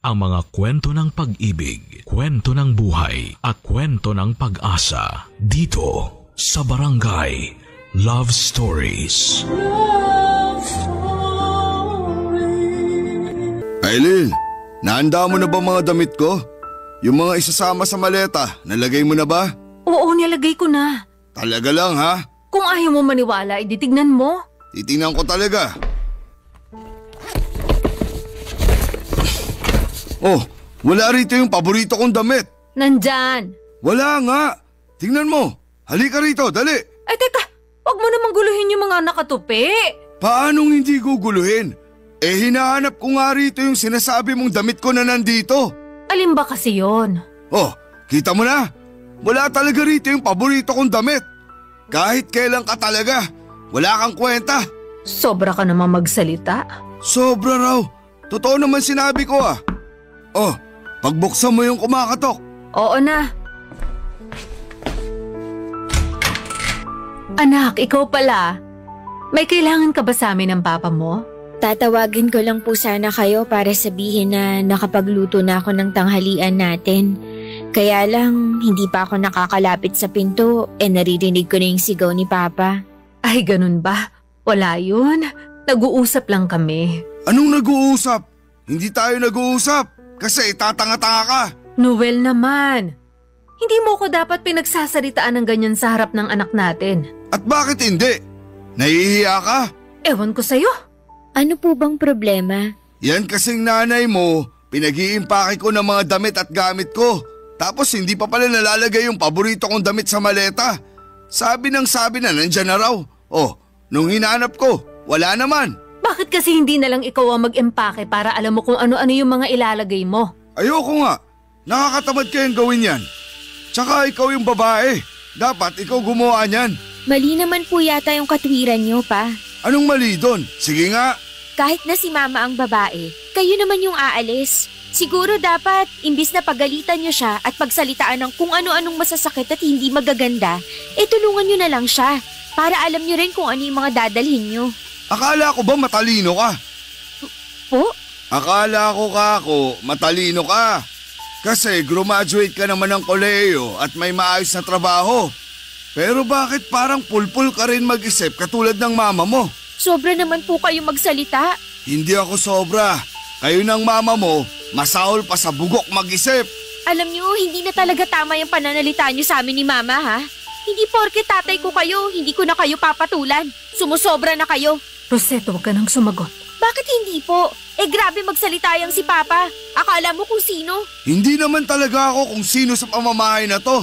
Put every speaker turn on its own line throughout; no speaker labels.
ang mga kwento ng pag-ibig, kwento ng buhay at kwento ng pag-asa dito sa Barangay Love Stories. Love
Stories. Aileen, nahanda mo na ba mga damit ko? Yung mga isasama sa maleta, nalagay mo na ba?
Oo, nilagay ko na.
Talaga lang ha?
Kung ayaw mo maniwala, titignan mo.
Titingnan ko talaga. Oh, wala rito yung paborito kong damit.
Nandyan.
Wala nga. Tingnan mo. Halika rito, dali.
Ay teka, wag mo namang guluhin yung mga nakatupi.
Paanong hindi guguluhin? Hinahanap ko nga rito yung sinasabi mong damit ko na nandito.
Alin ba kasi yon?
Oh, kita mo na. Wala talaga rito yung paborito kong damit. Kahit kailan ka talaga, wala kang kwenta.
Sobra ka naman magsalita.
Sobra raw. Totoo naman sinabi ko ah. Oh, pagbuksan mo yung kumakatok.
Oo na. Anak, ikaw pala. May kailangan ka ba sa amin ng papa mo?
Tatawagin ko lang po sana kayo para sabihin na nakapagluto na ako ng tanghalian natin. Kaya lang, hindi pa ako nakakalapit sa pinto naririnig ko na yung sigaw ni Papa.
Ay, ganun ba? Wala yun. Nag-uusap lang kami.
Anong nag-uusap? Hindi tayo nag-uusap. Kasi tatanga-tanga ka.
Noel naman. Hindi mo ko dapat pinagsasalitaan ng ganyan sa harap ng anak natin.
At bakit hindi? Nahihiya ka?
Ewan ko sa'yo.
Ano po bang problema?
Yan kasing nanay mo, pinag-iimpake ko ng mga damit at gamit ko. Tapos hindi pa pala nalalagay yung paborito kong damit sa maleta. Sabi na nandyan na raw. Oh, nung hinanap ko, wala naman.
Bakit kasi hindi na lang ikaw ang mag-empake para alam mo kung ano-ano yung mga ilalagay mo?
Ayoko nga. Nakakatamad kayong gawin yan. Tsaka ikaw yung babae. Dapat ikaw gumawa niyan.
Mali naman po yata yung katwiran niyo, Pa.
Anong mali doon? Sige nga.
Kahit na si Mama ang babae, kayo naman yung aalis. Siguro dapat, imbis na pagalitan niyo siya at pagsalitaan ng kung ano-anong masasakit at hindi magaganda, tulungan niyo na lang siya para alam niyo rin kung ano yung mga dadalhin niyo.
Akala ko ba matalino ka?
Po?
Akala ko matalino ka. Kasi graduate ka naman ng kolehiyo at may maayos na trabaho. Pero bakit parang pulpul ka rin mag-isip katulad ng mama mo?
Sobra naman po kayo magsalita.
Hindi ako sobra. Kayo ng mama mo, masahol pa sa bugok mag-isip.
Alam niyo, hindi na talaga tama yung pananalita niyo sa amin ni Mama, ha? Hindi porke tatay ko kayo, hindi ko na kayo papatulan. Sumusobra na kayo.
Roseto, huwag ka nang sumagot.
Bakit hindi po? Grabe magsalita yang si Papa. Akala mo kung sino?
Hindi naman talaga ako kung sino sa pamamahay na to.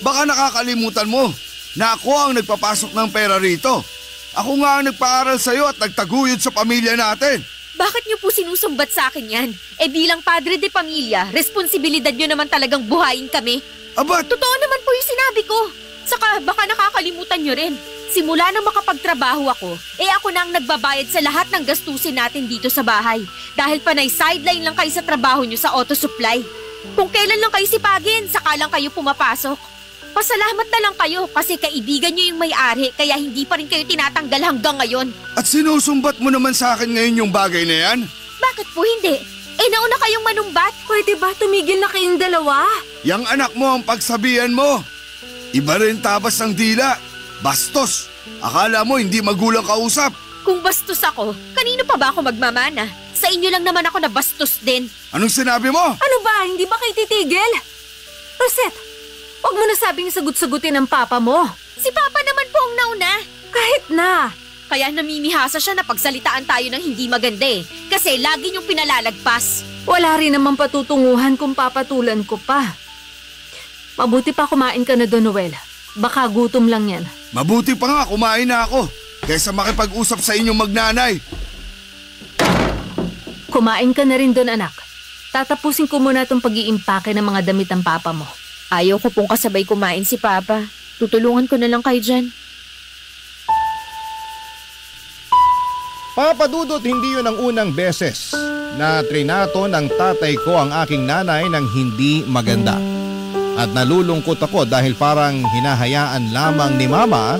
Baka nakakalimutan mo na ako ang nagpapasok ng pera rito. Ako nga ang nagpaaral sa'yo at nagtaguyod sa pamilya natin.
Bakit niyo po sinusumbat sa akin yan? Bilang padre de pamilya, responsibilidad niyo naman talagang buhayin kami.
Aba,
totoo naman po yung sinabi ko. Saka baka nakakalimutan niyo rin. Simula nang makapagtrabaho ako, ako na ang nagbabayad sa lahat ng gastusin natin dito sa bahay. Dahil panay sideline lang kayo sa trabaho niyo sa auto supply. Kung kailan lang kayo sipagin, saka lang kayo pumapasok. Pasalamat na lang kayo kasi kaibigan niyo yung may-ari kaya hindi pa rin kayo tinatanggal hanggang ngayon.
At sinusumbat mo naman sa akin ngayon yung bagay na yan?
Bakit po hindi? Nauna kayong manumbat.
Pwede ba tumigil na kayong dalawa?
Yang anak mo ang pagsabihan mo. Iba rin tabas ng dila. Bastos. Akala mo hindi magulang kausap.
Kung bastos ako, kanino pa ba ako magmamana? Sa inyo lang naman ako na bastos din.
Anong sinabi mo?
Ano ba? Hindi ba kayo titigil? Rosette, huwag mo na sabing sagot-sagutin ng papa mo.
Si Papa naman po ang nauna.
Kahit na.
Kaya namimihasa siya na pagsalitaan tayo ng hindi maganda kasi lagi niyong pinalalagpas.
Wala rin naman patutunguhan kung papatulan ko pa. Mabuti pa kumain ka na doon, Noel. Baka gutom lang yan.
Mabuti pa nga kumain na ako kaysa makipag-usap sa inyong magnanay.
Kumain ka na rin doon, anak. Tatapusin ko muna itong pag-iimpake ng mga damit ng papa mo.
Ayaw ko pong kasabay kumain si Papa. Tutulungan ko na lang kayo dyan.
Papa Dudut, hindi yun ang unang beses na trinato ng tatay ko ang aking nanay ng hindi maganda. At nalulungkot ako dahil parang hinahayaan lamang ni Mama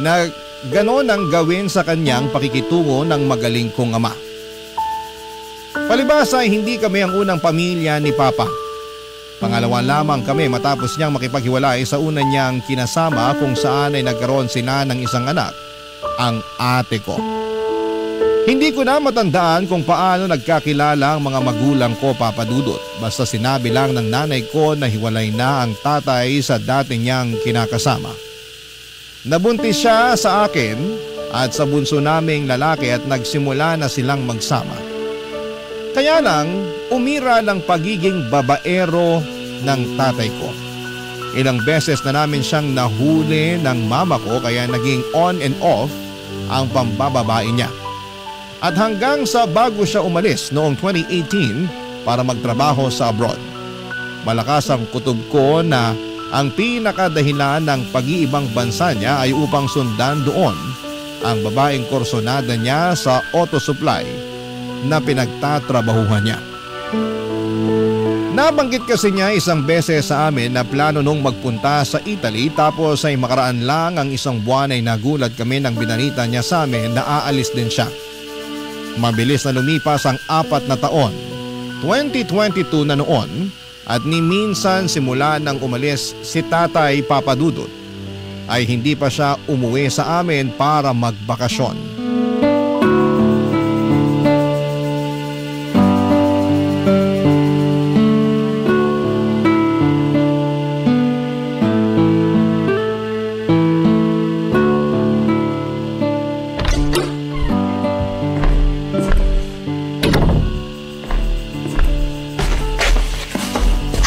na gano'n ang gawin sa kanyang pakikitungo ng magaling kong ama. Palibhasa ay hindi kami ang unang pamilya ni Papa. Pangalawa lamang kami matapos niyang makipaghiwalay sa una niyang kinasama kung saan ay nagkaroon sila ng isang anak, ang ate ko. Hindi ko na matandaan kung paano nagkakilala ang mga magulang ko, Papa Dudut. Basta sinabi lang ng nanay ko na hiwalay na ang tatay sa dati niyang kinakasama. Nabuntis siya sa akin at sa bunso naming lalaki at nagsimula na silang magsama. Kaya lang, umira lang pagiging babaero ng tatay ko. Ilang beses na namin siyang nahuli ng mama ko kaya naging on and off ang pambababae niya. At hanggang sa bago siya umalis noong 2018 para magtrabaho sa abroad. Malakas ang kutob ko na ang pinakadahilan ng pag-iibang bansa niya ay upang sundan doon ang babaeng kursonada niya sa auto supply na pinagtatrabahuhan niya. Nabanggit kasi niya isang beses sa amin na plano nung magpunta sa Italy tapos ay makaraan lang ang isang buwan ay nagulat kami nang binanita niya sa amin na aalis din siya. Mabilis na lumipas ang 4 na taon, 2022 na noon at ni minsan simula nang umalis si Tatay Papa Dudut ay hindi pa siya umuwi sa amin para magbakasyon.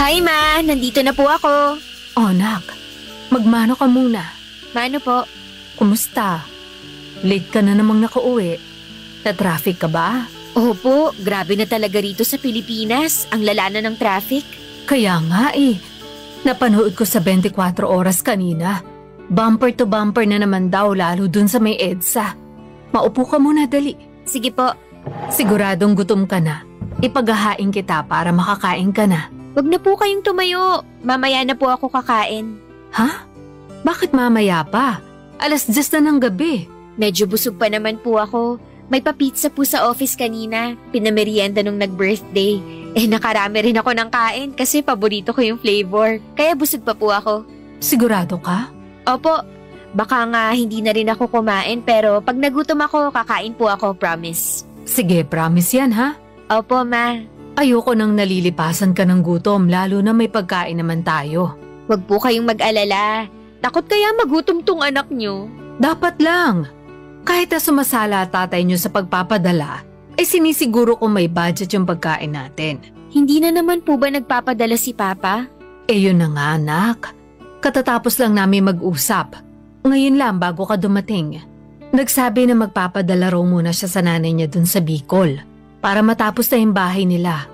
Hi Ma, nandito na po ako.
Oh, nak. Magmano ka muna.
Mano po?
Kumusta? Late ka na namang nakauwi. Na-traffic ka ba?
Opo, grabe na talaga rito sa Pilipinas. Ang lala na ng traffic.
Kaya nga eh. Napanood ko sa 24 oras kanina. Bumper to bumper na naman daw lalo dun sa may EDSA. Maupo ka muna dali.
Sige po.
Siguradong gutom ka na. Ipaghahain kita para makakain ka na.
Wag na po kayong tumayo. Mamaya na po ako kakain.
Ha? Bakit mamaya pa? 10:00 na ng gabi.
Medyo busog pa naman po ako. May pa-pizza po sa office kanina. Pinamerienda nung nag-birthday. Nakarami rin ako ng kain kasi paborito ko yung flavor. Kaya busog pa po ako.
Sigurado ka?
Opo. Baka nga hindi na rin ako kumain pero pag nagutom ako, kakain po ako, promise.
Sige, promise yan ha?
Opo, Ma.
Ayoko nang nalilipasan ka ng gutom lalo na may pagkain naman tayo.
Huwag po kayong mag-alala. Takot kaya magutom tong anak nyo.
Dapat lang. Kahit na sumasala tatay nyo sa pagpapadala, ay sinisiguro kung may budget yung pagkain natin.
Hindi na naman po ba nagpapadala si Papa?
Yun na nga anak. Katatapos lang namin mag-usap. Ngayon lang bago ka dumating. Nagsabi na magpapadala raw muna siya sa nanay niya dun sa Bicol. Para matapos na yung bahay nila.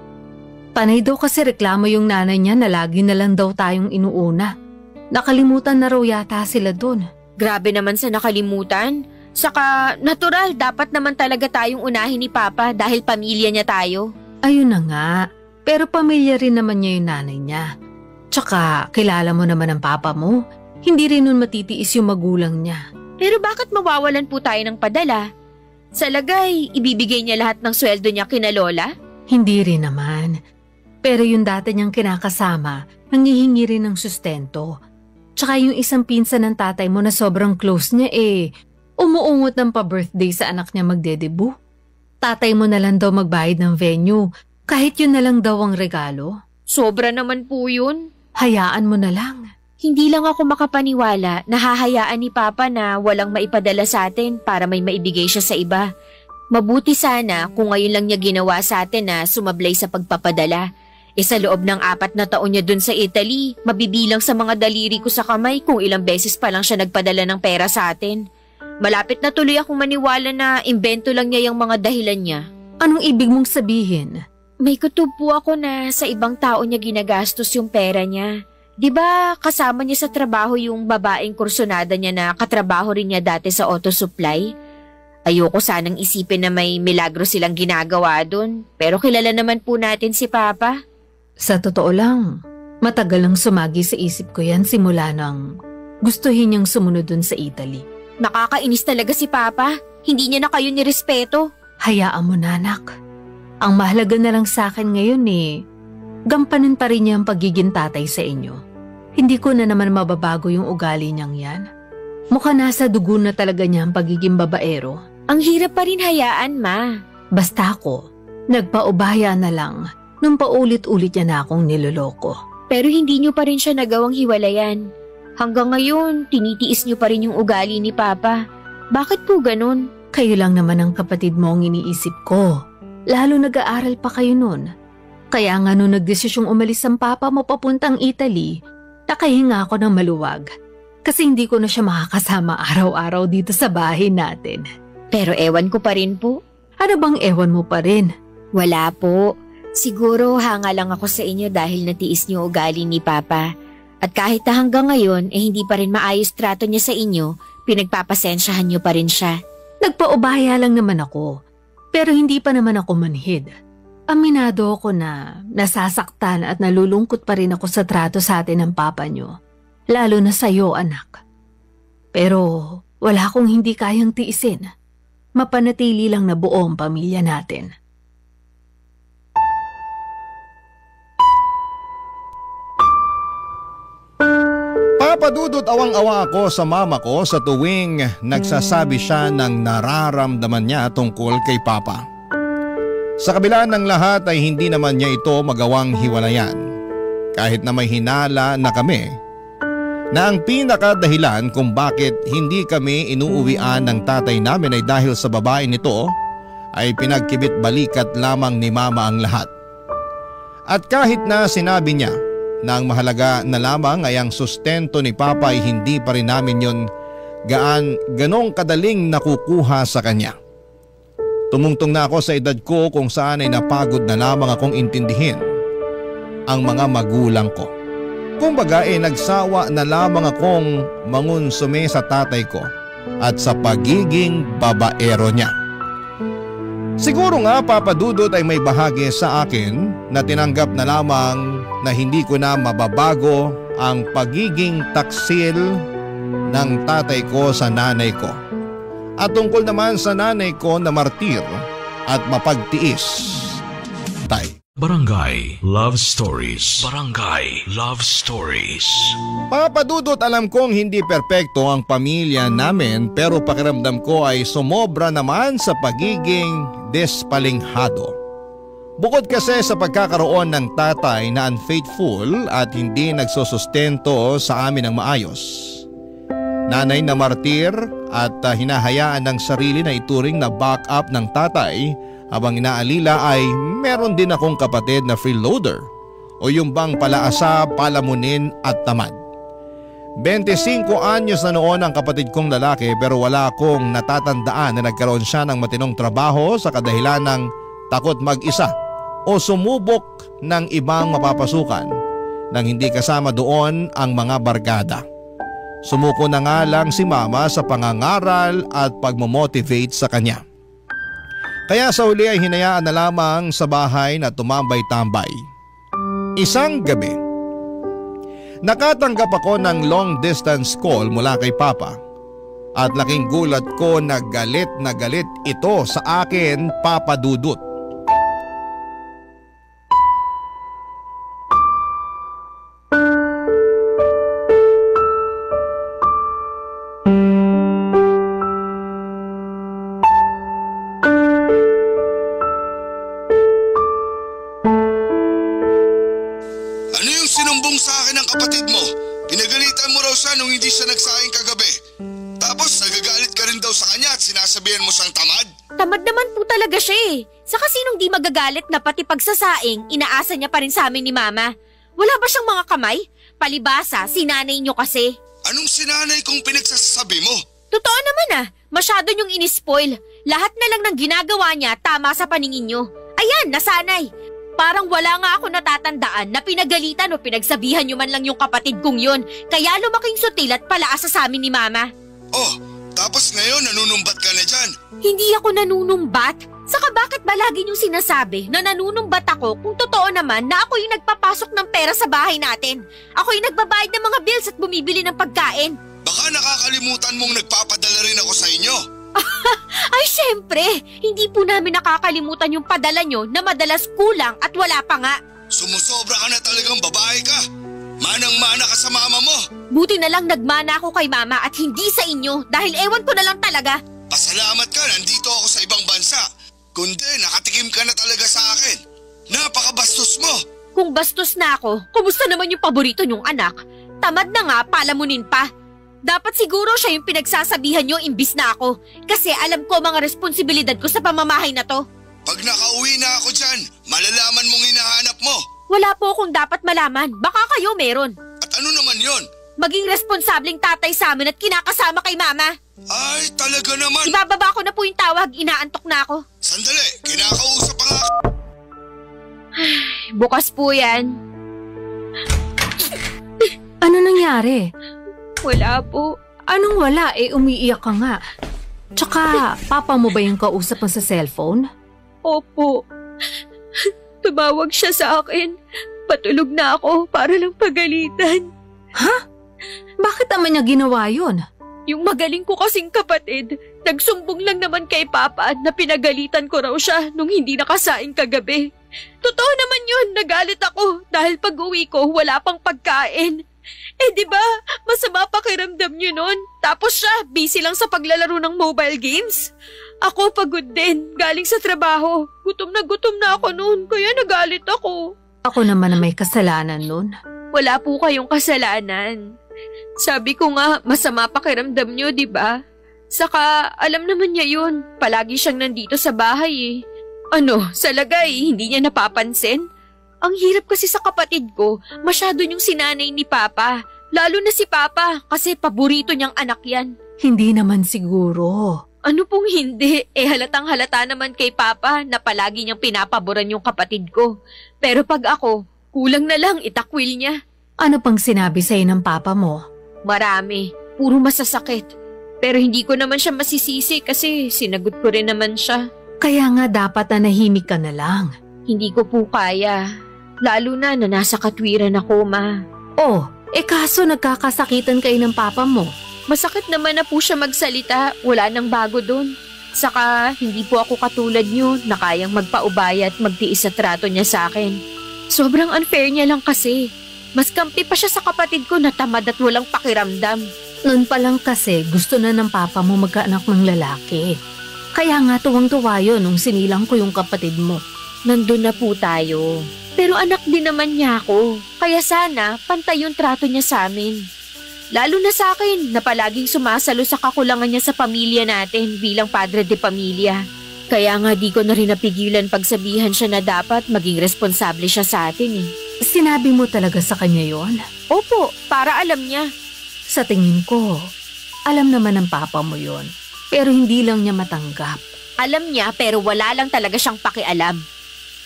Panay daw kasi reklamo yung nanay niya na lagi na lang daw tayong inuuna. Nakalimutan na raw yata sila dun.
Grabe naman sa nakalimutan. Saka natural, dapat naman talaga tayong unahin ni Papa dahil pamilya niya tayo.
Ayun na nga, pero pamilya rin naman niya yung nanay niya. Tsaka kilala mo naman ang papa mo, hindi rin nun matitiis yung magulang niya.
Pero bakit mawawalan po tayo ng padala? Sa lagay, ibibigay niya lahat ng sweldo niya kina Lola?
Hindi rin naman. Pero yung dati niyang kinakasama, nangihingi rin ng sustento. Tsaka yung isang pinsan ng tatay mo na sobrang close niya umuungot ng pa-birthday sa anak niya magdedebu. Tatay mo na lang daw magbayad ng venue, kahit yun na lang daw ang regalo.
Sobra naman po yun.
Hayaan mo na lang.
Hindi lang ako makapaniwala na hahayaan ni Papa na walang maipadala sa atin para may maibigay siya sa iba. Mabuti sana kung ngayon lang niya ginawa sa atin na sumablay sa pagpapadala. Sa loob ng 4 na taon niya dun sa Italy, mabibilang sa mga daliri ko sa kamay kung ilang beses pa lang siya nagpadala ng pera sa atin. Malapit na tuloy akong maniwala na imbento lang niya yung mga dahilan niya.
Anong ibig mong sabihin?
May kutob po ako na sa ibang tao niya ginagastos yung pera niya. Diba kasama niya sa trabaho yung babaeng kursonada niya na katrabaho rin niya dati sa auto supply? Ayoko sanang isipin na may milagro silang ginagawa dun, pero kilala naman po natin si Papa.
Sa totoo lang, matagal lang sumagi sa isip ko yan simula nang gustuhin niyang sumunod dun sa Italy.
Nakakainis talaga si Papa, hindi niya na kayo nirespeto.
Hayaan mo na anak. Ang mahalaga na lang sa akin ngayon gampanin pa rin niya ang pagiging tatay sa inyo. Hindi ko na naman mababago yung ugali niyang yan. Mukha nasa dugo na talaga niya ang pagiging babaero.
Ang hirap pa rin hayaan, Ma.
Basta ako, nagpaubaya na lang nung paulit-ulit niya na akong niloloko.
Pero hindi niyo pa rin siya nagawang hiwalayan. Hanggang ngayon, tinitiis niyo pa rin yung ugali ni Papa. Bakit po ganun?
Kayo lang naman ang kapatid mo ang iniisip ko. Lalo nag-aaral pa kayo nun. Kaya nga nung nagdesisyong umalis ang Papa mo papuntang Italy, nakahinga ako ng maluwag. Kasi hindi ko na siya makakasama araw-araw dito sa bahay natin.
Pero ewan ko pa rin po.
Ano bang ewan mo pa rin?
Wala po. Siguro hanga lang ako sa inyo dahil natiis niyo ugali ni Papa. At kahit na hanggang ngayon hindi pa rin maayos trato niya sa inyo, pinagpapasensyahan niyo pa rin siya.
Nagpaubaya lang naman ako, pero hindi pa naman ako manhid. Aminado ako na nasasaktan at nalulungkot pa rin ako sa trato sa atin ng Papa niyo. Lalo na sa'yo, anak. Pero wala akong hindi kayang tiisin. Mapanatili lang na buo ang pamilya natin.
Papadudot awang-awa ako sa mama ko sa tuwing nagsasabi siya ng nararamdaman niya tungkol kay Papa. Sa kabila ng lahat ay hindi naman niya ito magawang hiwalayan. Kahit na may hinala na kami na ang pinakadahilan kung bakit hindi kami inuuwian ng tatay namin ay dahil sa babae nito ay pinagkibit balikat lamang ni Mama ang lahat. At kahit na sinabi niya na ang mahalaga na lamang ay ang sustento ni Papa ay hindi pa rin namin yon ganong kadaling nakukuha sa kanya. Tumungtong na ako sa edad ko kung saan ay napagod na lamang akong intindihin ang mga magulang ko. Kumbaga nagsawa na lamang akong mangunsume sa tatay ko at sa pagiging babaero niya. Siguro nga Papadudot ay may bahagi sa akin na tinanggap na lamang na hindi ko na mababago ang pagiging taksil ng tatay ko sa nanay ko. At tungkol naman sa nanay ko na martir at mapagtiis. Tay.
Barangay Love Stories. Barangay Love Stories.
Papadudot, alam kong hindi perpekto ang pamilya namin pero pakiramdam ko ay sumobra naman sa pagiging despalinghado. Bukod kasi sa pagkakaroon ng tatay na unfaithful at hindi nagsusustento sa amin ng maayos. Nanay na martir at hinahayaan ng sarili na ituring na backup ng tatay habang inaalila ay meron din akong kapatid na freeloader o yung bang palaasa, palamunin at tamad. 25 anyos na noon ang kapatid kong lalaki pero wala akong natatandaan na nagkaroon siya ng matinong trabaho sa kadahilan ng takot mag-isa o sumubok ng ibang mapapasukan nang hindi kasama doon ang mga barkada. Sumuko na nga lang si Mama sa pangangaral at pagmomotivate sa kanya. Kaya sa huli ay hinayaan na lamang sa bahay na tumambay-tambay. Isang gabi, nakatanggap ako ng long distance call mula kay Papa at laking gulat ko na galit ito sa akin, Papadudot.
Kapatid mo, pinagalitan mo raw siya nung hindi siya nagsaing kagabi. Tapos nagagalit ka rin daw sa kanya at sinasabihan mo siyang tamad?
Tamad naman po talaga siya eh. Saka sinong di magagalit na pati pagsasaing, inaasa niya pa rin sa amin ni Mama. Wala ba siyang mga kamay? Palibasa, sinanay niyo kasi.
Anong sinanay kong pinagsasabi mo?
Totoo naman masyado niyong inispoil. Lahat na lang ng ginagawa niya tama sa paningin niyo. Ayan, nasanay. Parang wala nga ako natatandaan na pinagalitan o pinagsabihan niyo man lang yung kapatid kong yun. Kaya lumaking sutil at palaasa sa amin ni Mama.
Oh, tapos ngayon nanunumbat ka na dyan.
Hindi ako nanunumbat. Saka bakit ba lagi niyong sinasabi na nanunumbat ako kung totoo naman na ako yung nagpapasok ng pera sa bahay natin? Ako yung nagbabayad ng mga bills at bumibili ng pagkain.
Baka nakakalimutan mong nagpapadala rin ako sa inyo.
Ay, syempre! Hindi po namin nakakalimutan yung padala nyo na madalas kulang at wala pa nga.
Sumusobra ka na talagang babae ka. Manang-mana ka sa mama mo.
Buti na lang nagmana ako kay mama at hindi sa inyo dahil ewan ko na lang talaga.
Pasalamat ka, nandito ako sa ibang bansa. Kundi nakatikim ka na talaga sa akin. Napakabastos mo.
Kung bastos na ako, kumusta naman yung paborito nyong anak? Tamad na nga, palamunin pa. Dapat siguro siya yung pinagsasabihan nyo imbis na ako. Kasi alam ko mga responsibilidad ko sa pamamahay na to.
Pag nakauwi na ako dyan, malalaman mong hinahanap mo.
Wala po akong dapat malaman. Baka kayo meron.
At ano naman yon?
Maging responsableng tatay sa amin at kinakasama kay mama.
Ay, talaga naman.
Ibababa ko na po yung tawag. Inaantok na ako.
Sandali, kinakausap pa nga.
Bukas po yan.
Ano nangyari?
Wala po.
Anong wala? Umiiyak ka nga. Tsaka, papa mo ba yung kausap mo sa cellphone?
Opo. Tumawag siya sa akin. Patulog na ako para lang pagalitan.
Ha? Bakit naman niya ginawa yun?
Yung magaling ko kasing kapatid, nagsumbong lang naman kay Papa na pinagalitan ko raw siya nung hindi nakasaing kagabi. Totoo naman yun, nagalit ako dahil pag-uwi ko wala pang pagkain. Di ba, masama pakiramdam niyo nun. Tapos siya, busy lang sa paglalaro ng mobile games. Ako pagod din, galing sa trabaho. Gutom na ako noon, kaya nagalit ako.
Ako naman na may kasalanan nun.
Wala po kayong kasalanan. Sabi ko nga, masama pakiramdam niyo, di ba? Saka, alam naman niya yun. Palagi siyang nandito sa bahay eh. Ano, sa lagay, hindi niya napapansin? Ang hirap kasi sa kapatid ko, masyado niyong sinanay ni Papa. Lalo na si Papa, kasi paborito niyang anak yan.
Hindi naman siguro.
Ano pong hindi? Halatang halata naman kay Papa na palagi niyang pinapaboran yung kapatid ko. Pero pag ako, kulang na lang itakwil niya.
Ano pang sinabi sa'yo ng papa mo?
Marami. Puro masasakit. Pero hindi ko naman siya masisisi kasi sinagot ko rin naman siya.
Kaya nga dapat na nahimik ka na lang.
Hindi ko po kaya. Lalo na nasa katwiran ako, Ma.
Oh, kaso nagkakasakitan kayo ng papa mo.
Masakit naman na po siya magsalita. Wala nang bago dun. Saka hindi po ako katulad niyo na kayang magpaubaya at magtiis sa trato niya sa akin. Sobrang unfair niya lang kasi. Mas kampi pa siya sa kapatid ko na tamad at walang pakiramdam.
Noon pa lang kasi gusto na ng papa mo magkaanak ng lalaki. Kaya nga tuwang-tuwa yun nung sinilang ko yung kapatid mo.
Nandun na po tayo. Pero anak din naman niya ako. Kaya sana pantay yung trato niya sa amin. Lalo na sa akin na palaging sumasalo sa kakulangan niya sa pamilya natin bilang padre de pamilya. Kaya nga di ko na rin napigilan pagsabihan siya na dapat maging responsable siya sa atin eh.
Sinabi mo talaga sa kanya yon?
Opo, para alam niya.
Sa tingin ko, alam naman ng papa mo yon. Pero hindi lang niya matanggap.
Alam niya pero wala lang talaga siyang pakialam.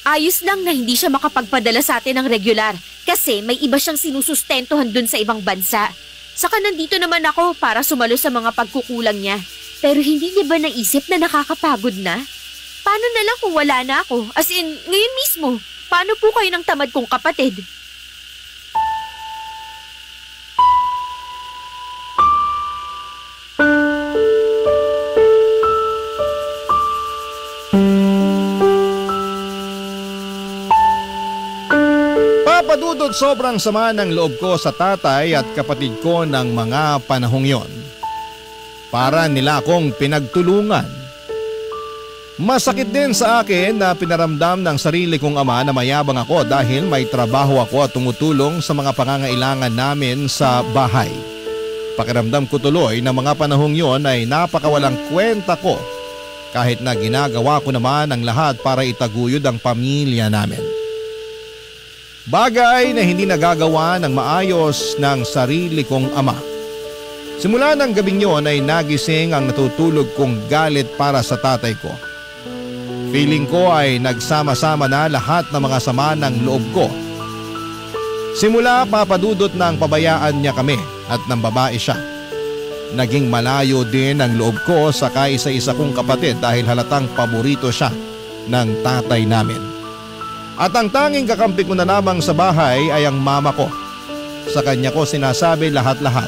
Ayos lang na hindi siya makapagpadala sa atin ng regular kasi may iba siyang sinusustentuhan dun sa ibang bansa. Saka nandito naman ako para sumalo sa mga pagkukulang niya. Pero hindi niya ba naisip na nakakapagod na? Paano na lang kung wala na ako? As in, ngayon mismo, paano po kayo ng tamad kong kapatid?
Papadudod sobrang sama ng loob ko sa tatay at kapatid ko ng mga panahong yon. Para nila akong pinagtulungan. Masakit din sa akin na pinaramdam ng sarili kong ama na mayabang ako dahil may trabaho ako at tumutulong sa mga pangangailangan namin sa bahay. Pakiramdam ko tuloy na mga panahong yon ay napakawalang kwenta ko kahit na ginagawa ko naman ang lahat para itaguyod ang pamilya namin. Bagay na hindi nagagawa ng maayos ng sarili kong ama. Simula ng gabing yon ay nagising ang natutulog kong galit para sa tatay ko. Feeling ko ay nagsama-sama na lahat ng mga sama ng loob ko. Simula papadudot ng pabayaan niya kami at ng babae siya. Naging malayo din ang loob ko sa kaisa-isa kong kapatid dahil halatang paborito siya ng tatay namin. At ang tanging kakampi ko na lamang sa bahay ay ang mama ko. Sa kanya ko sinasabi lahat-lahat.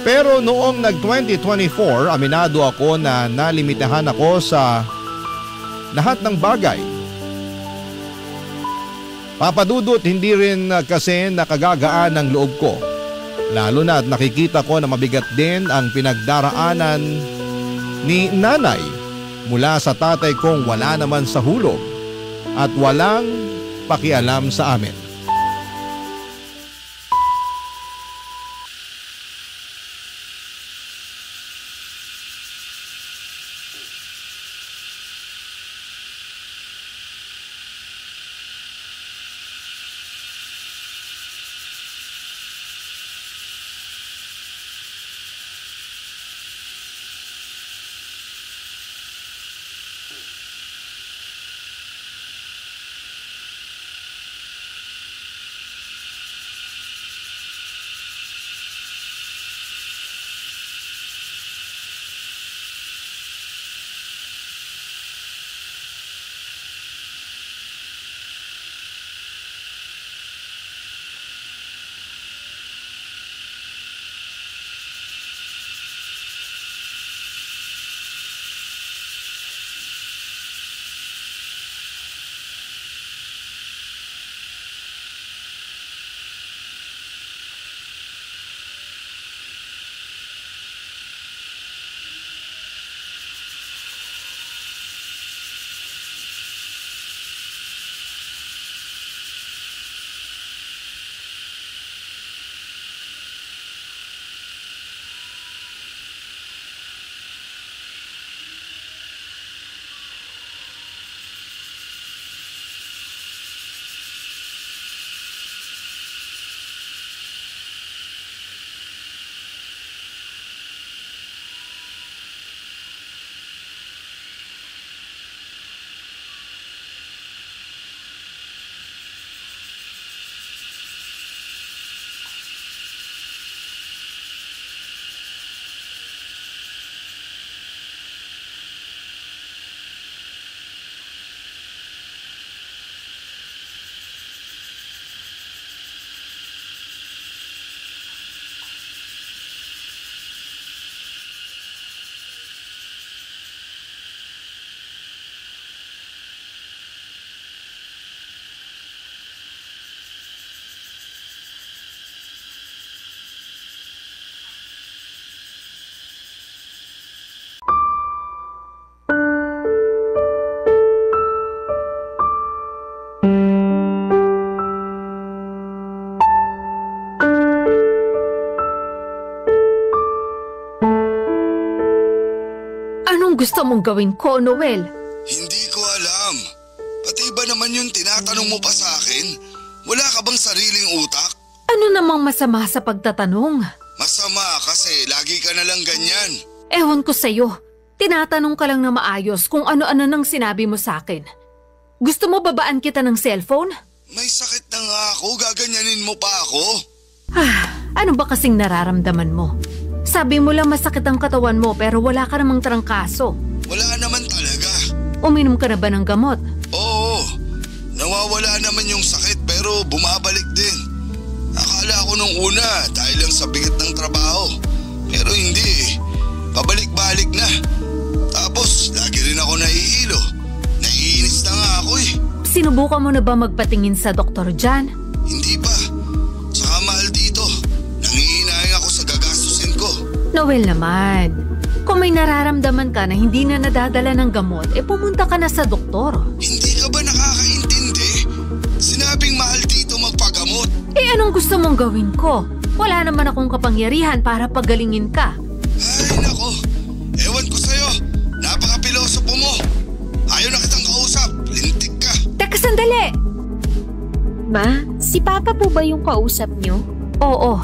Pero noong nag-2024, aminado ako na nalimitahan ako sa lahat ng bagay. Papadudot, hindi rin kasi nakagagaan ang loob ko. Lalo na at nakikita ko na mabigat din ang pinagdaraanan ni nanay mula sa tatay kong wala naman sa hulog at walang pakialam sa amin.
Gusto mong gawin ko, Noel?
Hindi ko alam. Pati ba naman yung tinatanong mo pa sa akin? Wala ka bang sariling utak?
Ano namang masama sa pagtatanong?
Masama kasi lagi ka na lang ganyan.
Ewan ko sa'yo. Tinatanong ka lang na maayos kung ano-ano nang sinabi mo sa akin. Gusto mo babaan kita ng cellphone?
May sakit na nga ako, gaganyanin mo pa ako?
Ano ba kasing nararamdaman mo? Sabi mo lang masakit ang katawan mo pero wala ka namang trangkaso.
Wala naman talaga.
Uminom ka na ba ng gamot?
Oo, nawawala naman yung sakit pero bumabalik din. Akala ko nung una dahil lang sa bigat ng trabaho. Pero hindi, pabalik-balik na. Tapos lagi rin ako nahihilo. Naiinis na nga ako eh.
Sinubukan mo na ba magpatingin sa doktor dyan?
Hindi pa. Saka mahal dito. Nangihinayang ako sa gagastusin ko.
Noel naman, kung may nararamdaman ka na hindi na nadadala ng gamot, pumunta ka na sa doktor.
Hindi ka ba nakakaintindi? Sinabing mahal dito magpagamot.
Anong gusto mong gawin ko? Wala naman akong kapangyarihan para pagalingin ka.
Ay nako, ewan ko sa'yo. Napaka-pilosopo mo. Ayaw na kitang kausap, lintik ka.
Teka sandali!
Ma, si Papa po ba yung kausap niyo?
Oo.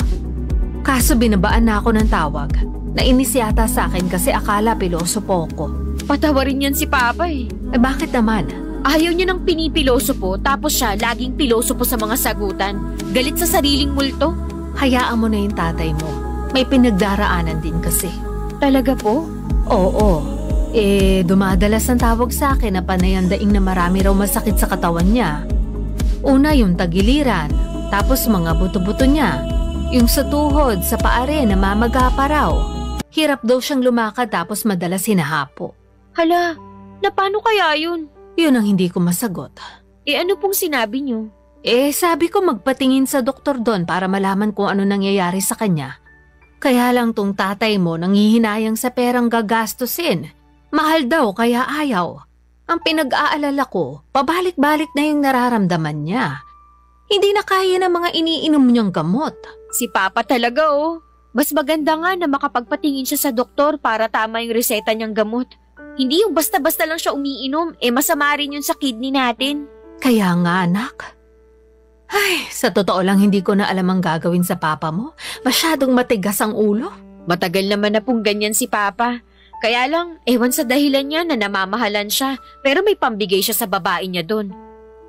Kaso binabaan na ako ng tawag. Nainis yata sa akin kasi akala pilosopo ko.
Patawarin yan si Papa eh.
Bakit naman?
Ayaw niya ng pinipilosopo tapos siya laging pilosopo sa mga sagutan. Galit sa sariling multo.
Hayaan mo na yung tatay mo. May pinagdaraanan din kasi.
Talaga po?
Oo. Dumadalas ang tawag sa akin na panay ang daing na marami raw masakit sa katawan niya. Una yung tagiliran, tapos mga buto-buto niya. Yung sa tuhod, sa paa rin, namamaga pa raw. Hirap daw siyang lumakad tapos madalas hinahapo.
Hala, na paano kaya yun?
Yun ang hindi ko masagot.
Ano pong sinabi niyo?
Sabi ko magpatingin sa doktor doon para malaman kung ano nangyayari sa kanya. Kaya lang tong tatay mo nanghihinayang sa perang gagastusin. Mahal daw kaya ayaw. Ang pinag-aalala ko, pabalik-balik na yung nararamdaman niya. Hindi na kaya ng mga iniinom niyang gamot.
Si Papa talaga oh. Mas maganda nga na makapagpatingin siya sa doktor para tama yung reseta niyang gamot. Hindi yung basta-basta lang siya umiinom, masama rin yun sa kidney natin.
Kaya nga anak. Ay, sa totoo lang hindi ko na alam ang gagawin sa papa mo. Masyadong matigas ang ulo.
Matagal naman na pong ganyan si Papa. Kaya lang, ewan sa dahilan niya na namamahalan siya pero may pambigay siya sa babae niya doon.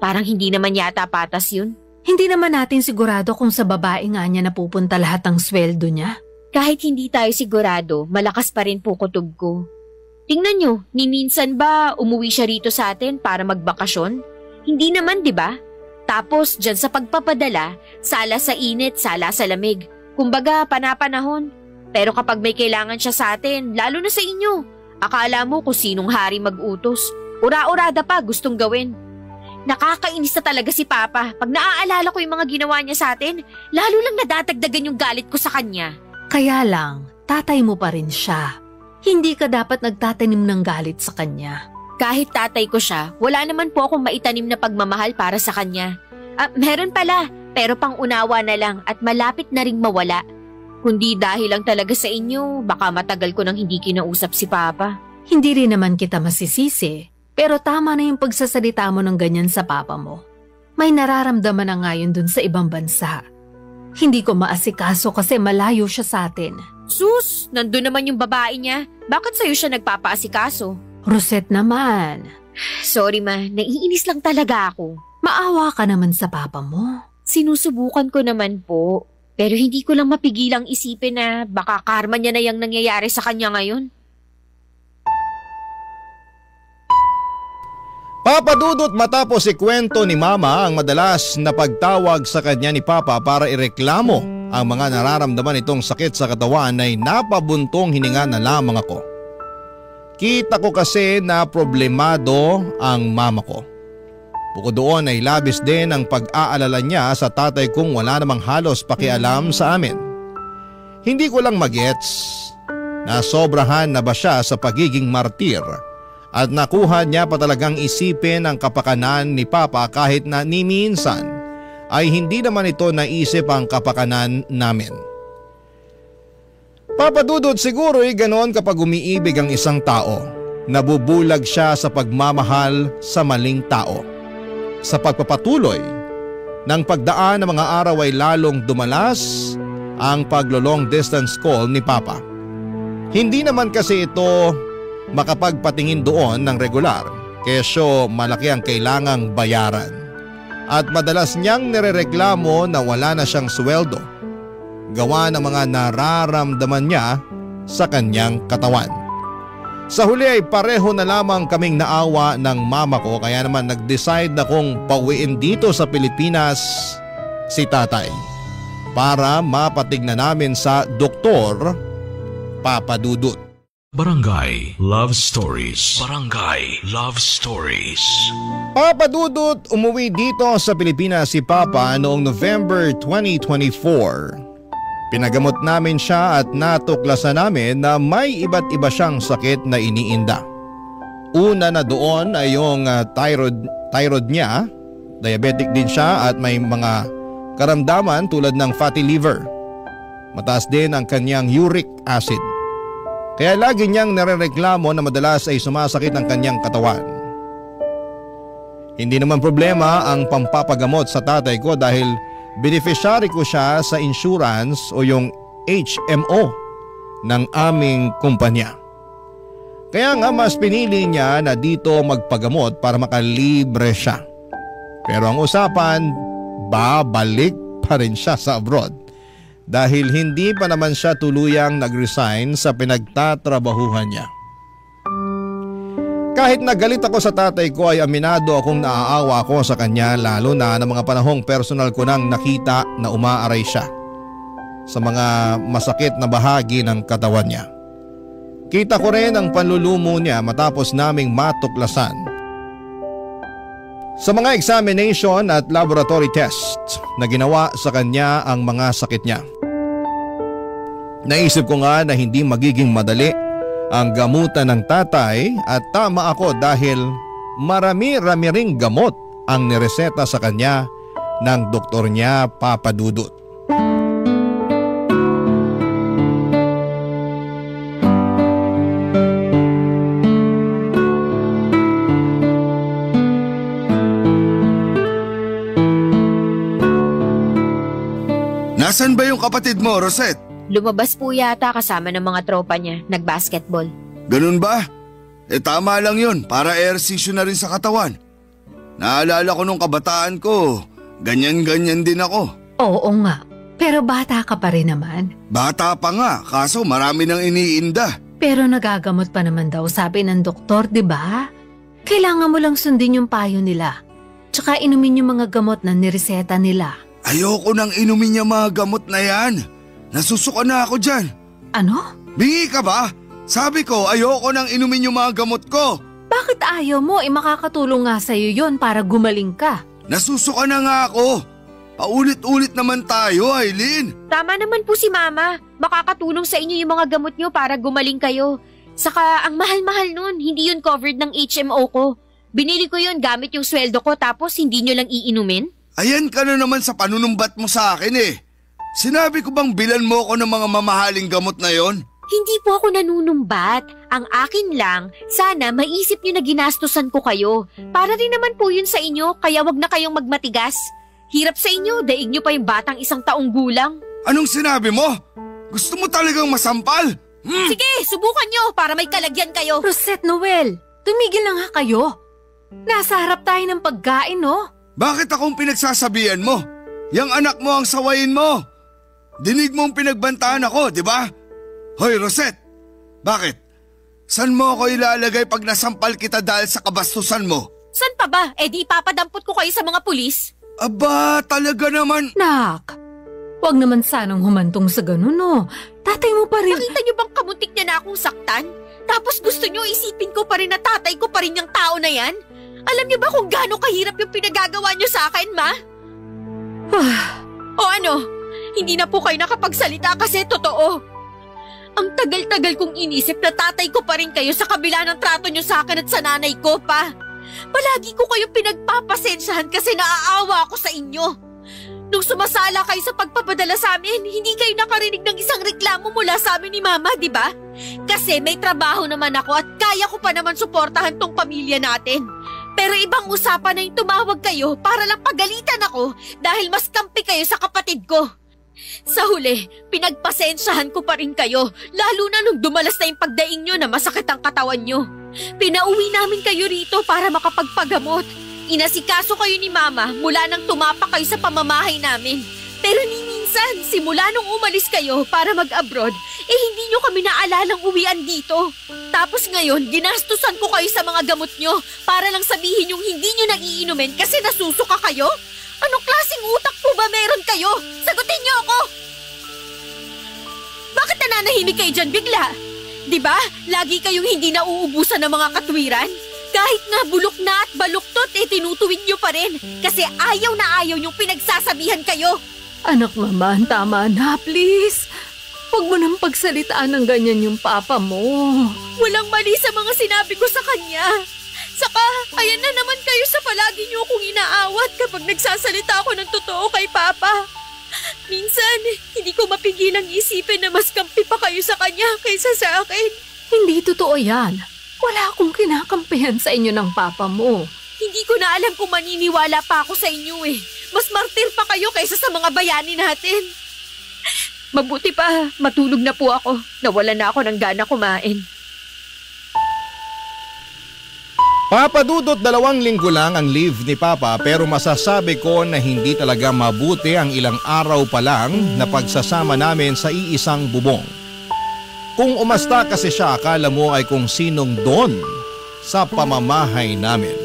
Parang hindi naman yata patas yun.
Hindi naman natin sigurado kung sa babae nga niya napupunta lahat ng sweldo niya.
Kahit hindi tayo sigurado, malakas pa rin po kutob ko. Tingnan nyo, ni minsan ba umuwi siya rito sa atin para magbakasyon? Hindi naman, di ba? Tapos, dyan sa pagpapadala, sala sa init, sala sa lamig. Kumbaga, panapanahon. Pero kapag may kailangan siya sa atin, lalo na sa inyo, akala mo kung sinong hari mag-utos. Ura-urada pa gustong gawin. Nakakainis na talaga si Papa. Pag naaalala ko yung mga ginawa niya sa atin, lalo lang nadadagdagan yung galit ko sa kanya.
Kaya lang, tatay mo pa rin siya. Hindi ka dapat nagtatanim ng galit sa kanya.
Kahit tatay ko siya, wala naman po akong maitanim na pagmamahal para sa kanya. Meron pala, pero pang-unawa na lang at malapit na ring mawala. Kundi dahil lang talaga sa inyo, baka matagal ko nang hindi kinausap si Papa.
Hindi rin naman kita masisisi, pero tama na yung pagsasalita mo ng ganyan sa Papa mo. May nararamdaman na ngayon dun sa ibang bansa. Hindi ko maasikaso kasi malayo siya sa atin.
Sus, nandun naman yung babae niya. Bakit sa'yo siya nagpapaasikaso?
Rosette naman.
Sorry ma, naiinis lang talaga ako.
Maawa ka naman sa Papa mo.
Sinusubukan ko naman po. Pero hindi ko lang mapigilang isipin na baka karma niya na yung nangyayari sa kanya ngayon.
Papadudot matapos ikwento ni Mama ang madalas na pagtawag sa kanya ni Papa para ireklamo ang mga nararamdaman itong sakit sa katawan ay napabuntong hininga na lamang ako. Kita ko kasi na problemado ang mama ko. Bukod doon ay labis din ang pag-aalala niya sa tatay kong wala namang halos pakialam sa amin. Hindi ko lang magets na sobrahan na ba siya sa pagiging martir at nakuha niya pa talagang isipin ang kapakanan ni Papa kahit na ni minsan ay hindi naman ito naisip ang kapakanan namin. Papadudod siguro ay ganoon kapag umiibig ang isang tao. Nabubulag siya sa pagmamahal sa maling tao. Sa pagpapatuloy ng pagdaan ng mga araw ay lalong dumalas ang paglo-long distance call ni Papa. Hindi naman kasi ito makapagpatingin doon ng regular, kesyo malaki ang kailangang bayaran. At madalas niyang nirereklamo na wala na siyang sweldo, gawa ng mga nararamdaman niya sa kanyang katawan. Sa huli ay pareho na lamang kaming naawa ng mama ko kaya naman nag-decide na kung pauwiin dito sa Pilipinas si tatay para mapatignan namin sa doktor, Papadudot.
Barangay Love Stories. Barangay Love Stories.
Papadudot, umuwi dito sa Pilipinas si Papa noong November 2024. Pinagamot namin siya at natuklasan namin na may iba't iba siyang sakit na iniinda. Una na doon ay yung thyroid niya, diabetic din siya at may mga karamdaman tulad ng fatty liver. Mataas din ang kanyang uric acid. Kaya lagi niyang narereklamo na madalas ay sumasakit ang kanyang katawan. Hindi naman problema ang pampapagamot sa tatay ko dahil beneficiary ko siya sa insurance o yung HMO ng aming kumpanya. Kaya nga mas pinili niya na dito magpagamot para makalibre siya. Pero ang usapan, babalik pa rin siya sa abroad dahil hindi pa naman siya tuluyang nag-resign sa pinagtatrabahuhan niya. Kahit nagalit ako sa tatay ko ay aminado akong naaawa ako sa kanya lalo na ng mga panahong personal ko nang nakita na umaaray siya. sa mga masakit na bahagi ng katawan niya. Kita ko rin ang panlulumo niya matapos naming matuklasan sa mga examination at laboratory test na ginawa sa kanya ang mga sakit niya. Naisip ko nga na hindi magiging madali ang gamutan ng tatay at tama ako dahil marami-rami ring gamot ang nireseta sa kanya ng doktor niya, Papa Dudut.
Nasaan ba yung kapatid mo, Rosette?
Lumabas po yata kasama ng mga tropa niya, nag-basketball.
Ganun ba? Tama lang yun, para ehersisyo na rin sa katawan. Naalala ko nung kabataan ko, ganyan-ganyan din ako.
Oo nga, pero bata ka pa rin naman.
Bata pa nga, kaso marami nang iniinda.
Pero nagagamot pa naman daw, sabi ng doktor, di ba? Kailangan mo lang sundin yung payo nila. Tsaka inumin yung mga gamot na nireseta nila.
Ayoko nang inumin yung mga gamot na yan. Nasusuka na ako dyan.
Ano?
Bingi ka ba? Sabi ko, ayoko nang inumin yung mga gamot ko.
Bakit ayaw mo? Makakatulong nga sa'yo yun para gumaling ka.
Nasusuka na nga ako. Paulit-ulit naman tayo, Aileen.
Tama naman po si Mama. Makakatulong sa inyo yung mga gamot nyo para gumaling kayo. Saka ang mahal-mahal nun, hindi yun covered ng HMO ko. Binili ko yun gamit yung sweldo ko tapos hindi nyo lang iinumin?
Ayan ka na naman sa panunumbat mo sa akin eh. Sinabi ko bang bilan mo ako ng mga mamahaling gamot na yon?
Hindi po ako nanunumbat. Ang akin lang, sana maisip nyo na ginastusan ko kayo. Para rin naman po yun sa inyo, kaya wag na kayong magmatigas. Hirap sa inyo, daig nyo pa yung batang 1 taong gulang.
Anong sinabi mo? Gusto mo talagang masampal?
Sige, subukan nyo para may kalagyan kayo.
Rosette, Noel, tumigil na nga kayo. Nasa harap tayo ng pagkain, no?
Bakit akong pinagsasabihan mo? Yang anak mo ang sawayin mo. Dinig mong pinagbantaan ako, di ba? Hoy, Rosette, bakit? San mo ako ilalagay pag nasampal kita dahil sa kabastusan mo?
San pa ba? Di ipapadampot ko kayo sa mga pulis.
Aba, talaga naman.
Nak, wag naman sanang humantong sa ganun, no? Tatay mo pa rin.
Nakita niyo bang kamuntik niya na akong saktan? Tapos gusto niyo isipin ko pa rin na tatay ko pa rin yung tao na yan? Alam niyo ba kung gaano kahirap yung pinagagawa niyo sa akin, Ma? O ano? Hindi na po kayo nakapagsalita kasi totoo. Ang tagal-tagal kong inisip na tatay ko pa rin kayo sa kabila ng trato niyo sa akin at sa nanay ko pa. Palagi ko kayo pinagpapasensyahan kasi naaawa ako sa inyo. Nung sumasala kayo sa pagpapadala sa amin, hindi kayo nakarinig ng isang reklamo mula sa amin ni Mama, di ba? Kasi may trabaho naman ako at kaya ko pa naman suportahan tong pamilya natin. Pero ibang usapan na yung tumawag kayo para lang pagalitan ako dahil mas kampi kayo sa kapatid ko. Sa huli, pinagpasensyahan ko pa rin kayo, lalo na nung dumalas na yung pagdaing nyo na masakit ang katawan nyo. Pinauwi namin kayo rito para makapagpagamot. Inasikaso kayo ni Mama mula nang tumapa kayo sa pamamahay namin. Pero ni minsan, simula nung umalis kayo para mag-abroad, hindi nyo kami naalalang uwian dito. Tapos ngayon, ginastusan ko kayo sa mga gamot nyo para lang sabihin yung hindi nyo nag-iinumin kasi nasusuka kayo? Anong klaseng utak po ba meron kayo? Sagutin niyo ako! Bakit nananahimik kayo dyan bigla? Diba, lagi kayong hindi nauubusan ng mga katwiran? Kahit nga bulok na at baluktot, tinutuwid niyo pa rin. Kasi ayaw na ayaw yung pinagsasabihan kayo.
Anak naman, tama na, please. Huwag mo nang pagsalitaan ng ganyan yung papa mo.
Walang mali sa mga sinabi ko sa kanya. Saka, ayan na naman kayo sa palagi niyo akong inaawat kapag nagsasalita ako ng totoo kay Papa. Minsan, hindi ko mapigilang isipin na mas kampi pa kayo sa kanya kaysa sa akin.
Hindi totoo yan. Wala akong kinakampihan sa inyo ng papa mo.
Hindi ko na alam kung maniniwala pa ako sa inyo eh. Mas martir pa kayo kaysa sa mga bayani natin. Mabuti pa, matulog na po ako. Nawala na ako ng gana kumain.
Papa Dudut, 2 linggo lang ang leave ni Papa pero masasabi ko na hindi talaga mabuti ang ilang araw pa lang na pagsasama namin sa iisang bubong. Kung umasta kasi siya, akala mo ay kung sinong don sa pamamahay namin.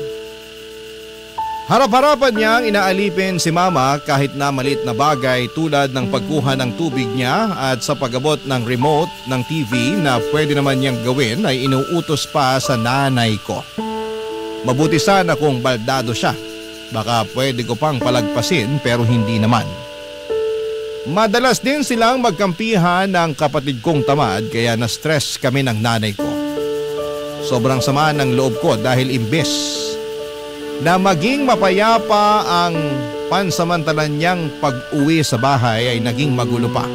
Harap-harapan niyang inaalipin si Mama kahit na maliit na bagay tulad ng pagkuha ng tubig niya at sa pag-abot ng remote ng TV na pwede naman niyang gawin ay inuutos pa sa nanay ko. Mabuti sana kung baldado siya. Baka pwede ko pang palagpasin pero hindi naman. Madalas din silang magkampihan ng kapatid kong tamad kaya na-stress kami ng nanay ko. Sobrang sama ng loob ko dahil imbes na maging mapayapa ang pansamantalan niyang pag-uwi sa bahay ay naging magulo pa.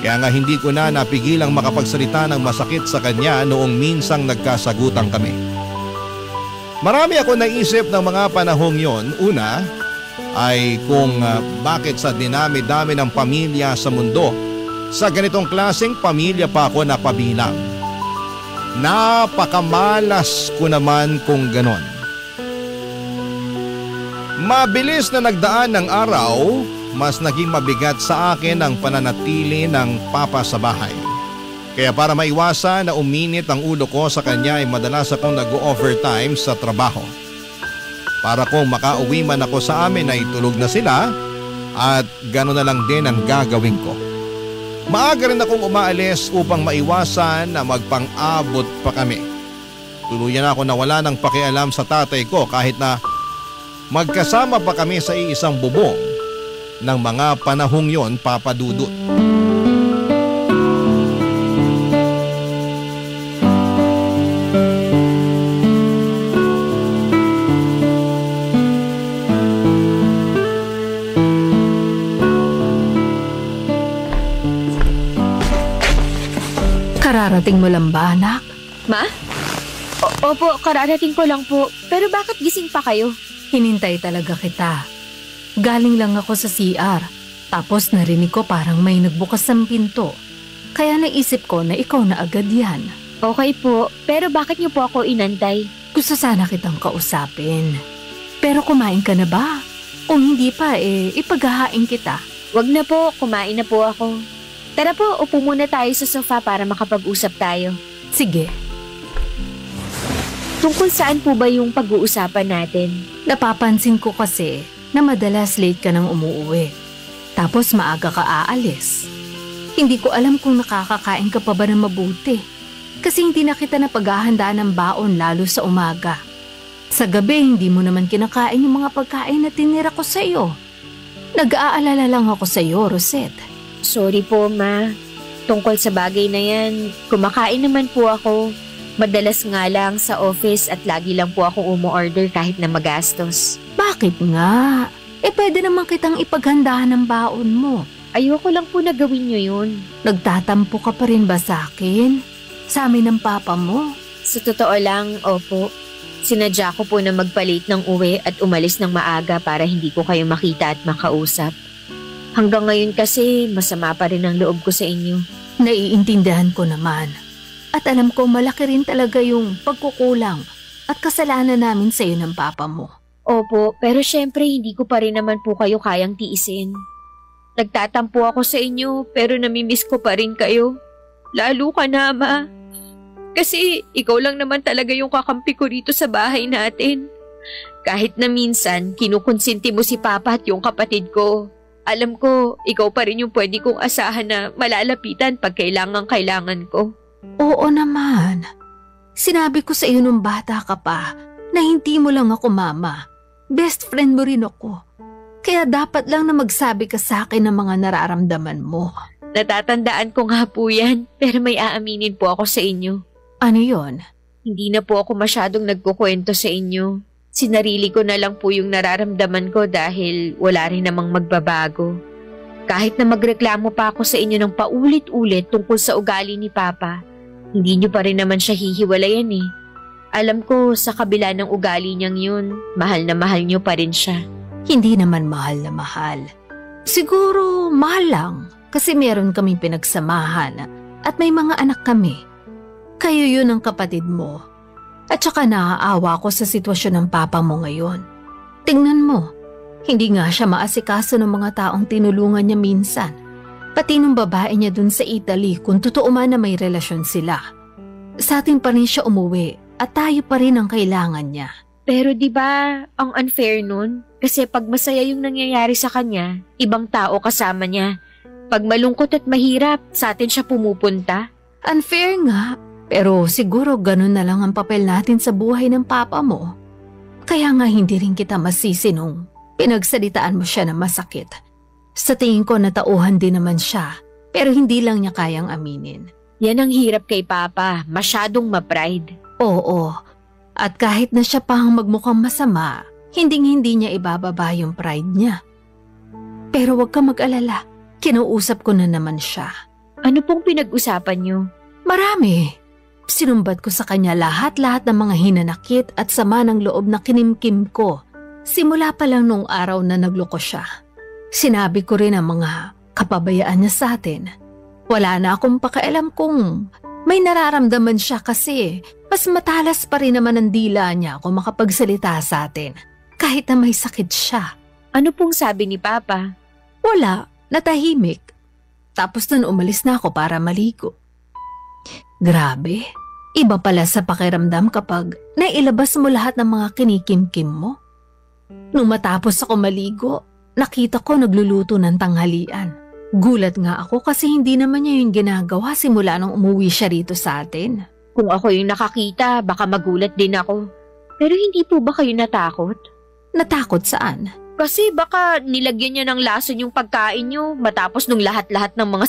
Kaya nga hindi ko na napigilang makapagsalita ng masakit sa kanya noong minsang nagkasagutan kami. Marami ako naisip ng mga panahong yon. Una ay kung bakit sa dinami-dami ng pamilya sa mundo, sa ganitong klaseng pamilya pa ako napabilang. Napakamalas ko naman kung ganon. Mabilis na nagdaan ng araw, mas naging mabigat sa akin ang pananatili ng papa sa bahay. Kaya para maiwasan na uminit ang ulo ko sa kanya ay madalas akong nag-overtime sa trabaho. Para kung makauwi man ako sa amin ay tulog na sila at gano'n na lang din ang gagawin ko. Maaga rin akong umaalis upang maiwasan na magpang-abot pa kami. Tuluyan ako na wala nang pakialam sa tatay ko kahit na magkasama pa kami sa iisang bubong ng mga panahong yon, Papa Dudut.
Kararating mo lang ba, anak?
Ma? Opo, kararating ko lang po. Pero bakit gising pa kayo?
Hinintay talaga kita. Galing lang ako sa CR. Tapos narinig ko parang may nagbukas ng pinto. Kaya naisip ko na ikaw na agad yan.
Okay po, pero bakit niyo po ako inantay?
Gusto sana kitang kausapin. Pero kumain ka na ba? Kung hindi pa, ipaghahain kita.
Wag na po, kumain na po ako. Tara po, upo muna tayo sa sofa para makapag-usap tayo.
Sige.
Tungkol saan po ba yung pag-uusapan natin?
Napapansin ko kasi na madalas late ka nang umuuwi. Tapos maaga ka aalis. Hindi ko alam kung nakakakain ka pa ba ng mabuti. Kasi hindi na kita napaghahandaan ng baon lalo sa umaga. Sa gabi hindi mo naman kinakain yung mga pagkain na tinira ko sa iyo. Nag-aalala lang ako sa iyo, Rosette.
Sorry po, Ma. Tungkol sa bagay na yan, kumakain naman po ako. Madalas nga lang sa office at lagi lang po akong umu-order kahit na magastos.
Bakit nga? Pwede naman kitang ipaghandahan ng baon mo.
Ayoko lang po na gawin nyo yun.
Nagtatampo ka pa rin ba sa akin? Sa amin ng papa mo?
Sa totoo lang, opo. Sinadya ko po na magpalit ng uwi at umalis ng maaga para hindi ko kayo makita at makausap. Hanggang ngayon kasi masama pa rin ang loob ko sa inyo.
Naiintindihan ko naman. At alam ko malaki rin talaga yung pagkukulang at kasalanan namin sa iyo ng papa mo.
Opo, pero syempre hindi ko pa rin naman po kayo kayang tiisin. Nagtatampo ako sa inyo pero namimiss ko pa rin kayo. Lalo ka na, Ma. Kasi ikaw lang naman talaga yung kakampi ko rito sa bahay natin. Kahit na minsan kinukonsinti mo si Papa at yung kapatid ko. Alam ko, ikaw pa rin yung pwede kong asahan na malalapitan pag kailangan ko.
Oo naman. Sinabi ko sa iyo nung bata ka pa na hindi mo lang ako mama. Best friend mo rin ako. Kaya dapat lang na magsabi ka sa akin ng mga nararamdaman mo.
Natatandaan ko nga po yan, pero may aaminin po ako sa inyo.
Ano yon?
Hindi na po ako masyadong nagkukwento sa inyo. Sinarili ko na lang po yung nararamdaman ko dahil wala rin namang magbabago. Kahit na magreklamo pa ako sa inyo ng paulit-ulit tungkol sa ugali ni Papa, hindi niyo pa rin naman siya hihiwalayan eh. Alam ko sa kabila ng ugali niyang yun, mahal na mahal niyo pa rin siya.
Hindi naman mahal na mahal. Siguro mahal lang kasi meron kaming pinagsamahan at may mga anak kami. Kayo yun ang kapatid mo. At saka naaawa ko sa sitwasyon ng papa mo ngayon. Tingnan mo, hindi nga siya maasikaso ng mga taong tinulungan niya minsan. Pati nung babae niya dun sa Italy kung totoo man na may relasyon sila. Sa atin pa rin siya umuwi at tayo pa rin ang kailangan niya.
Pero di ba ang unfair nun? Kasi pag masaya yung nangyayari sa kanya, ibang tao kasama niya. Pag malungkot at mahirap, sa atin siya pumupunta.
Unfair nga, pero siguro ganun na lang ang papel natin sa buhay ng papa mo. Kaya nga hindi rin kita masisi nung pinagsalitaan mo siya na masakit. Sa tingin ko natauhan din naman siya, pero hindi lang niya kayang aminin.
Yan ang hirap kay Papa, masyadong ma-pride.
Oo, at kahit na siya pang magmukhang masama, hinding-hindi niya ibababa yung pride niya. Pero wag ka mag-alala, kinuusap ko na naman siya.
Ano pong pinag-usapan niyo?
Marami. Sinumbat ko sa kanya lahat-lahat ng mga hinanakit at sama ng loob na kinimkim ko. Simula pa lang nung araw na nagloko siya. Sinabi ko rin ang mga kapabayaan niya sa atin. Wala na akong pakialam kung may nararamdaman siya kasi mas matalas pa rin naman ang dila niya kung makapagsalita sa atin. Kahit na may sakit siya.
Ano pong sabi ni Papa?
Wala, natahimik. Tapos nun umalis na ako para maligo. Grabe, iba pala sa pakiramdam kapag nailabas mo lahat ng mga kinikimkim mo. Nung matapos ako maligo, nakita ko nagluluto ng tanghalian. Gulat nga ako kasi hindi naman niya yung ginagawa simula nung umuwi siya rito sa atin.
Kung ako yung nakakita, baka magulat din ako. Pero hindi po ba kayo natakot?
Natakot saan?
Kasi baka nilagyan niya ng lason yung pagkain niyo matapos nung lahat-lahat ng mga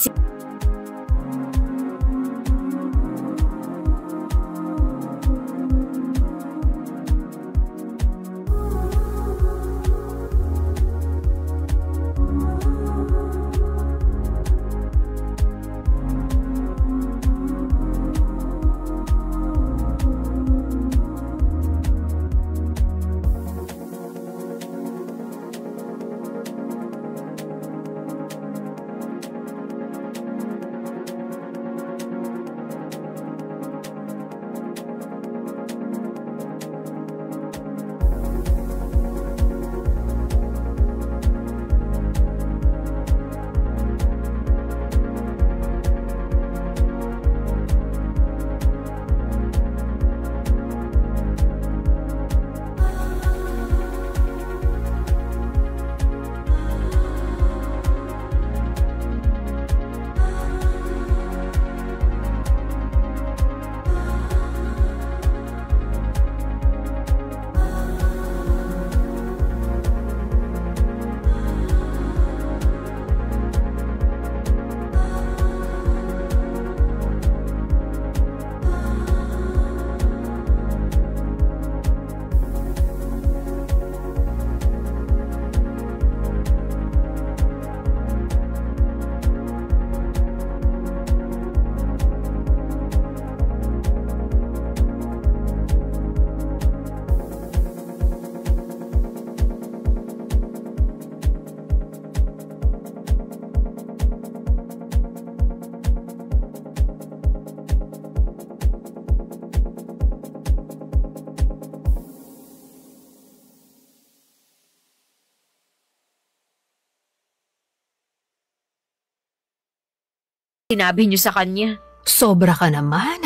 sinabi niyo sa kanya.
Sobra ka naman.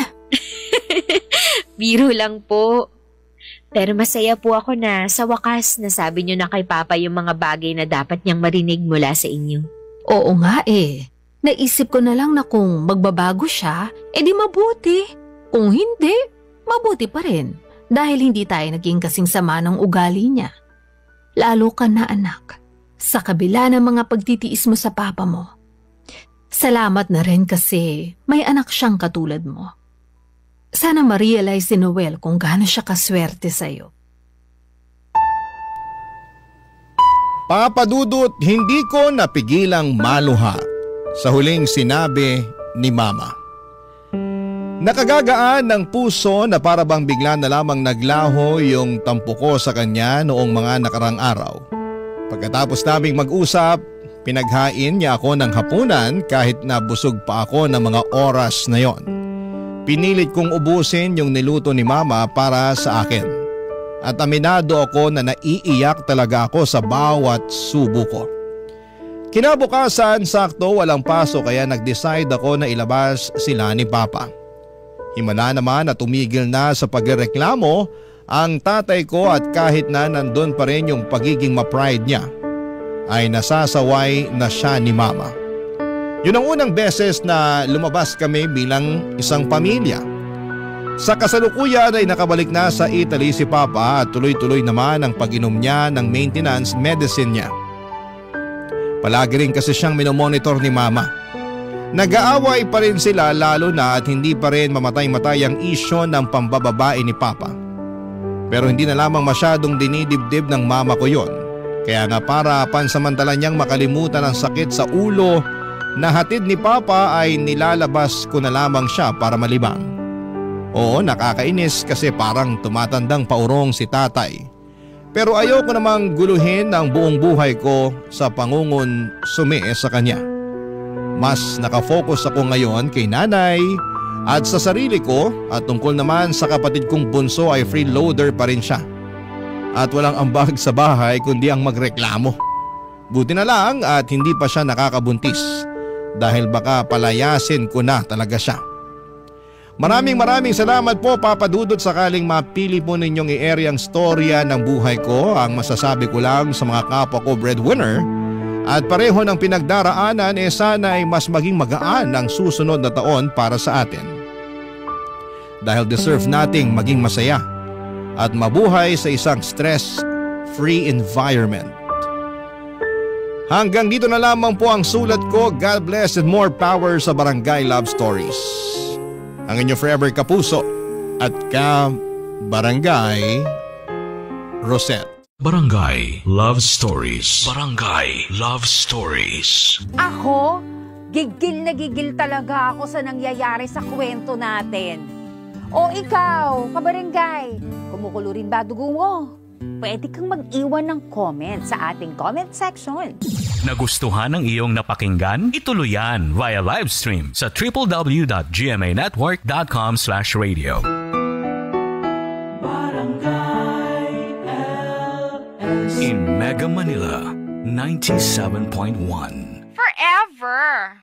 Biro lang po. Pero masaya po ako na sa wakas nasabi niyo na kay Papa yung mga bagay na dapat niyang marinig mula sa inyo.
Oo nga eh. Naisip ko na lang na kung magbabago siya, edi mabuti. Kung hindi, mabuti pa rin. Dahil hindi tayo naging kasing sama ng ugali niya. Lalo ka na anak. Sa kabila ng mga pagtitiis mo sa papa mo. Salamat na rin kasi may anak siyang katulad mo. Sana ma-realize ni Noel kung gaano siya kaswerte sa'yo.
Papa Dudut, hindi ko napigilang maluha sa huling sinabi ni Mama. Nakagagaan ng puso na parabang bigla na lamang naglaho yung tampo ko sa kanya noong mga nakarang araw. Pagkatapos naming mag-usap, pinaghain niya ako ng hapunan kahit na busog pa ako ng mga oras na yon. Pinilit kong ubusin yung niluto ni Mama para sa akin. At aminado ako na naiiyak talaga ako sa bawat subo ko. Kinabukasan, sakto walang pasok kaya nag-decide ako na ilabas sila ni Papa. Himala naman na tumigil na sa pagrereklamo ang tatay ko at kahit na nandun pa rin yung pagiging ma-pride niya, ay nasasaway na siya ni mama. Yun ang unang beses na lumabas kami bilang isang pamilya. Sa kasalukuyan ay nakabalik na sa Italy si Papa at tuloy-tuloy naman ang pag-inom niya ng maintenance medicine niya. Palagi rin kasi siyang minomonitor ni mama. Nag-aaway pa rin sila lalo na at hindi pa rin mamatay-matay ang isyo ng pambababae ni Papa. Pero hindi na lamang masyadong dinidibdib ng mama ko yon. Kaya nga para pansamantala niyang makalimutan ang sakit sa ulo na hatid ni Papa ay nilalabas ko na lamang siya para malibang. Oo, nakakainis kasi parang tumatandang paurong si tatay. Pero ayoko namang guluhin ang buong buhay ko sa pangungon sumi sa kanya. Mas nakafocus ako ngayon kay nanay at sa sarili ko at tungkol naman sa kapatid kong bunso ay freeloader pa rin siya. At walang ambag sa bahay kundi ang magreklamo. Buti na lang at hindi pa siya nakakabuntis dahil baka palayasin ko na talaga siya. Maraming salamat po Papa Dudut, sakaling mapili po ninyong i-air ang storya ng buhay ko. Ang masasabi ko lang sa mga kapwa ko breadwinner at pareho ng pinagdaraanan sana ay mas maging magaan ang susunod na taon para sa atin. Dahil deserve nating maging masaya at mabuhay sa isang stress-free environment. Hanggang dito na lamang po ang sulat ko. God bless and more power sa Barangay Love Stories. Ang inyo forever kapuso at ka-Barangay Rosette.
Barangay Love Stories. Barangay Love Stories.
Ako, gigil na gigil talaga ako sa nangyayari sa kwento natin. O ikaw, kabarangay, kumukulo rin ba dugo mo? Pwede kang mag-iwan ng comment sa ating comment section.
Nagustuhan ang iyong napakinggan? Ituloy yan via live stream sa www.gmanetwork.com/radio.
Barangay LS in Mega Manila 97.1.
Forever!